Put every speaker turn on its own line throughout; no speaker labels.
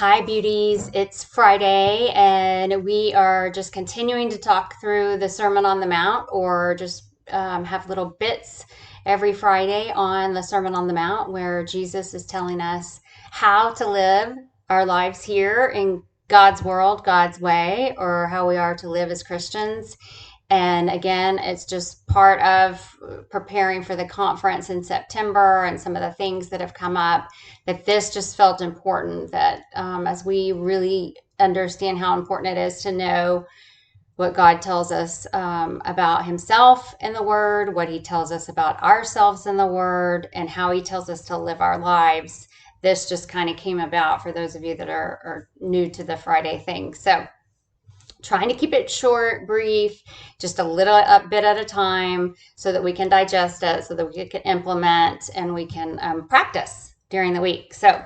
Hi, beauties. It's Friday, and we are just continuing to talk through the Sermon on the Mount, or just have little bits every Friday on the Sermon on the Mount where Jesus is telling us how to live our lives here in God's world, God's way, or how we are to live as Christians. And again, it's just part of preparing for the conference in September and some of the things that have come up, that this just felt important, that as we really understand how important it is to know what God tells us about himself in the word, what he tells us about ourselves in the word, and how he tells us to live our lives. This just kind of came about for those of you that are new to the Friday thing. So trying to keep it short, brief, just a bit at a time so that we can digest it, so that we can implement and we can practice during the week. So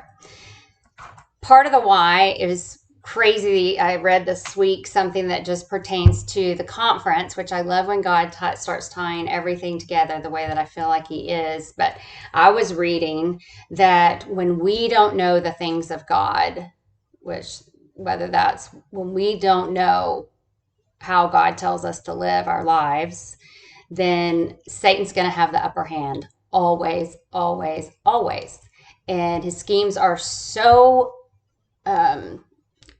part of the why is crazy. I read this week something that just pertains to the conference, which I love when God starts tying everything together the way that I feel like he is. But I was reading that when we don't know the things of God, which whether that's when we don't know how God tells us to live our lives, then Satan's going to have the upper hand always, always, always. And his schemes are so um,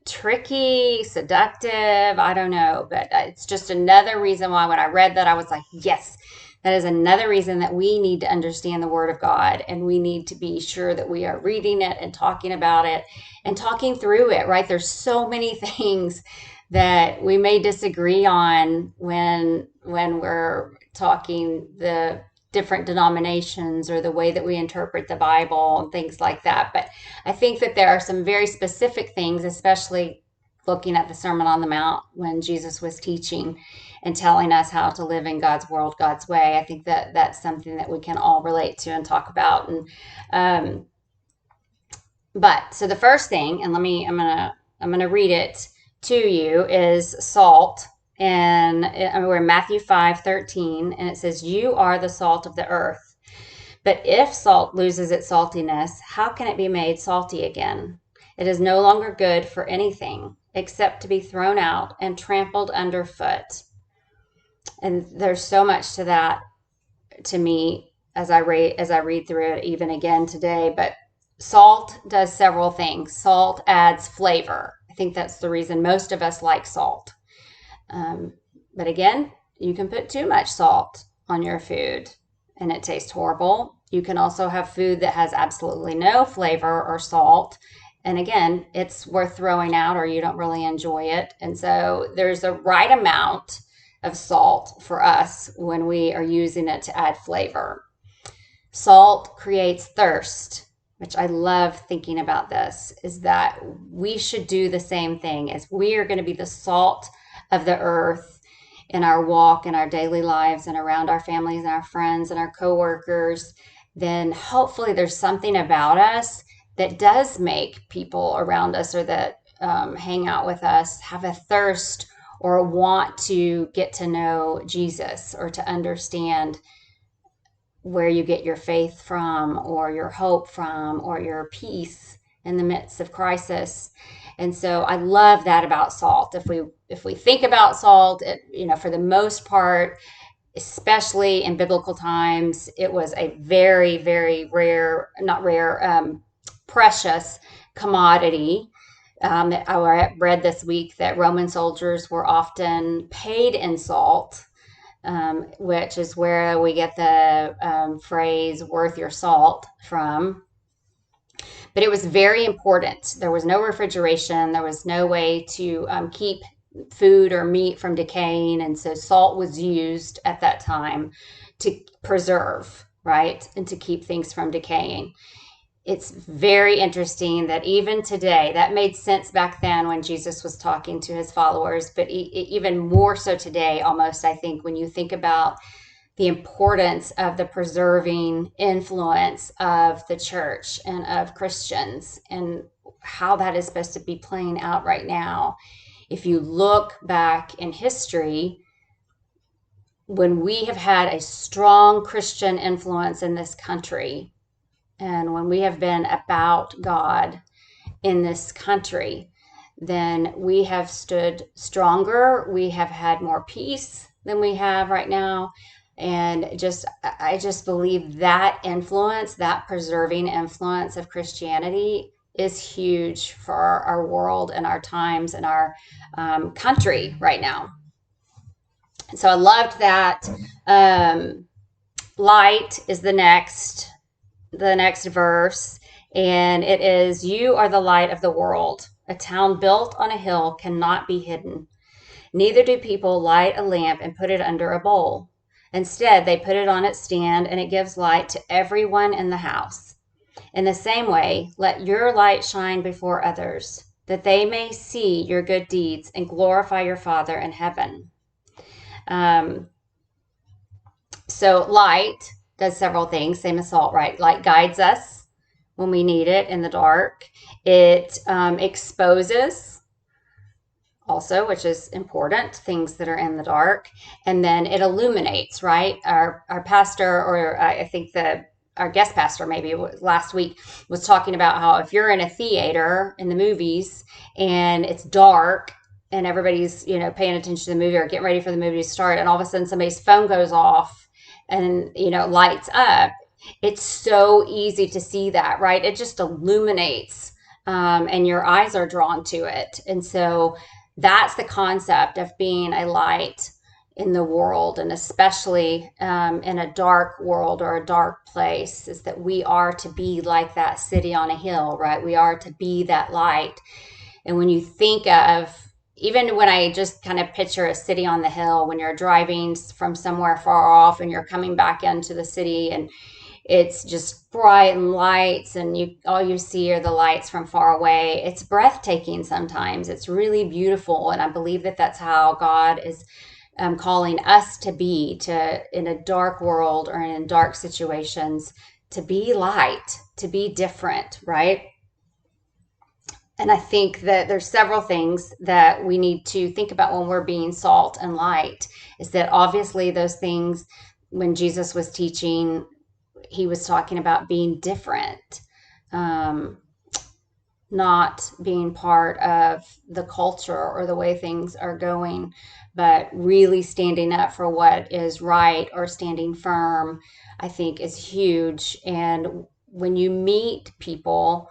tricky, seductive. I don't know, but it's just another reason why when I read that, I was like, yes, that is another reason that we need to understand the Word of God, and we need to be sure that we are reading it and talking about it and talking through it, right? There's so many things that we may disagree on when we're talking the different denominations or the way that we interpret the Bible and things like that. But I think that there are some very specific things, especially looking at the Sermon on the Mount when Jesus was teaching and telling us how to live in God's world, God's way. I think that that's something that we can all relate to and talk about. And but so the first thing, and I'm gonna read it to you, is salt. And we're in Matthew 5:13, and it says, "You are the salt of the earth. But if salt loses its saltiness, how can it be made salty again? It is no longer good for anything except to be thrown out and trampled underfoot." And there's so much to that to me as I read through it even again today. But salt does several things. Salt adds flavor. I think that's the reason most of us like salt. Um, but again, you can put too much salt on your food and it tastes horrible. You can also have food that has absolutely no flavor or salt. And again, it's worth throwing out or you don't really enjoy it. And so there's a right amount of salt for us when we are using it to add flavor. Salt creates thirst, which I love thinking about this, is that we should do the same thing as we are going to be the salt of the earth in our walk, in our daily lives, and around our families and our friends and our coworkers. Then hopefully there's something about us that does make people around us or that hang out with us have a thirst or want to get to know Jesus or to understand where you get your faith from or your hope from or your peace in the midst of crisis. And so I love that about salt. If we think about salt, for the most part, especially in biblical times, it was a very, very rare, not rare, precious commodity. I read this week that Roman soldiers were often paid in salt, which is where we get the phrase "worth your salt" from. But it was very important. There was no refrigeration. There was no way to keep food or meat from decaying. And so salt was used at that time to preserve, right? And to keep things from decaying. It's very interesting that even today, that made sense back then when Jesus was talking to his followers, but even more so today, almost, I think, when you think about the importance of the preserving influence of the church and of Christians and how that is supposed to be playing out right now. If you look back in history, when we have had a strong Christian influence in this country, and when we have been about God in this country, then we have stood stronger. We have had more peace than we have right now. And I just believe that influence, that preserving influence of Christianity is huge for our world and our times and our country right now. So I loved that. Light is the next verse, and it is, "You are the light of the world. A town built on a hill cannot be hidden. Neither do people light a lamp and put it under a bowl. Instead, they put it on its stand, and it gives light to everyone in the house. In the same way, let your light shine before others, that they may see your good deeds and glorify your Father in heaven." Um, so light does several things, same as salt, right? Light guides us when we need it in the dark. It exposes also, which is important, things that are in the dark. And then it illuminates, right? Our pastor, or I think our guest pastor maybe last week, was talking about how if you're in a theater in the movies and it's dark and everybody's paying attention to the movie or getting ready for the movie to start, and all of a sudden somebody's phone goes off and lights up, it's so easy to see that, right? It just illuminates, and your eyes are drawn to it. And so that's the concept of being a light in the world, and especially in a dark world or a dark place, is that we are to be like that city on a hill, right? We are to be that light. And when you think of, even when I just kind of picture a city on the hill, when you're driving from somewhere far off and you're coming back into the city and it's just bright and lights, and all you see are the lights from far away. It's breathtaking sometimes. It's really beautiful, and I believe that that's how God is calling us to be, in a dark world or in dark situations, to be light, to be different, right? And I think that there's several things that we need to think about when we're being salt and light. Is that obviously those things, when Jesus was teaching, he was talking about being different, not being part of the culture or the way things are going, but really standing up for what is right or standing firm, I think is huge. And when you meet people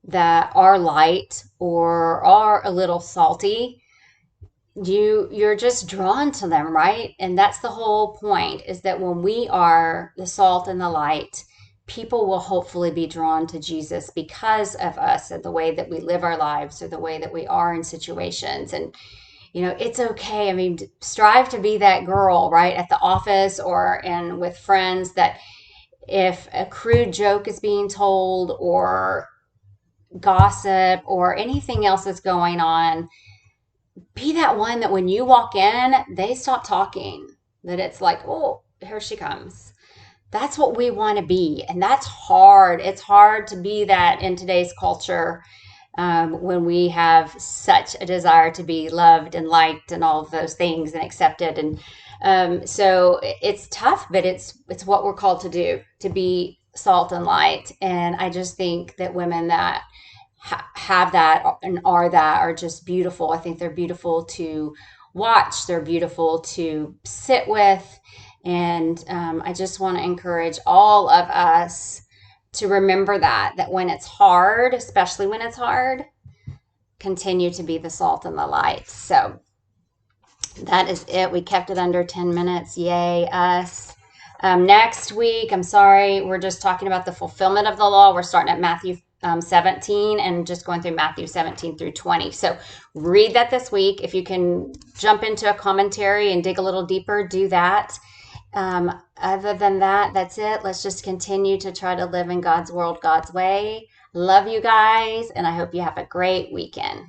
that are light or are a little salty, you're just drawn to them, right? And that's the whole point, is that when we are the salt and the light, people will hopefully be drawn to Jesus because of us and the way that we live our lives or the way that we are in situations. And it's okay. I mean, strive to be that girl, right, at the office or with friends, that if a crude joke is being told or gossip or anything else is going on, be that one that when you walk in, they stop talking, that it's like, oh, here she comes. That's what we want to be. And that's hard. It's hard to be that in today's culture, when we have such a desire to be loved and liked and all of those things and accepted. And so it's tough, but it's what we're called to do, to be salt and light. And I just think that women that have that and are just beautiful. I think they're beautiful to watch. They're beautiful to sit with. And I just want to encourage all of us to remember that when it's hard, especially when it's hard, continue to be the salt and the light. So that is it. We kept it under 10 minutes. Yay, us. Next week, I'm sorry, we're just talking about the fulfillment of the law. We're starting at Matthew 17 and just going through Matthew 17 through 20. So read that this week. If you can jump into a commentary and dig a little deeper, do that. Other than that, that's it. Let's just continue to try to live in God's world, God's way. Love you guys, and I hope you have a great weekend.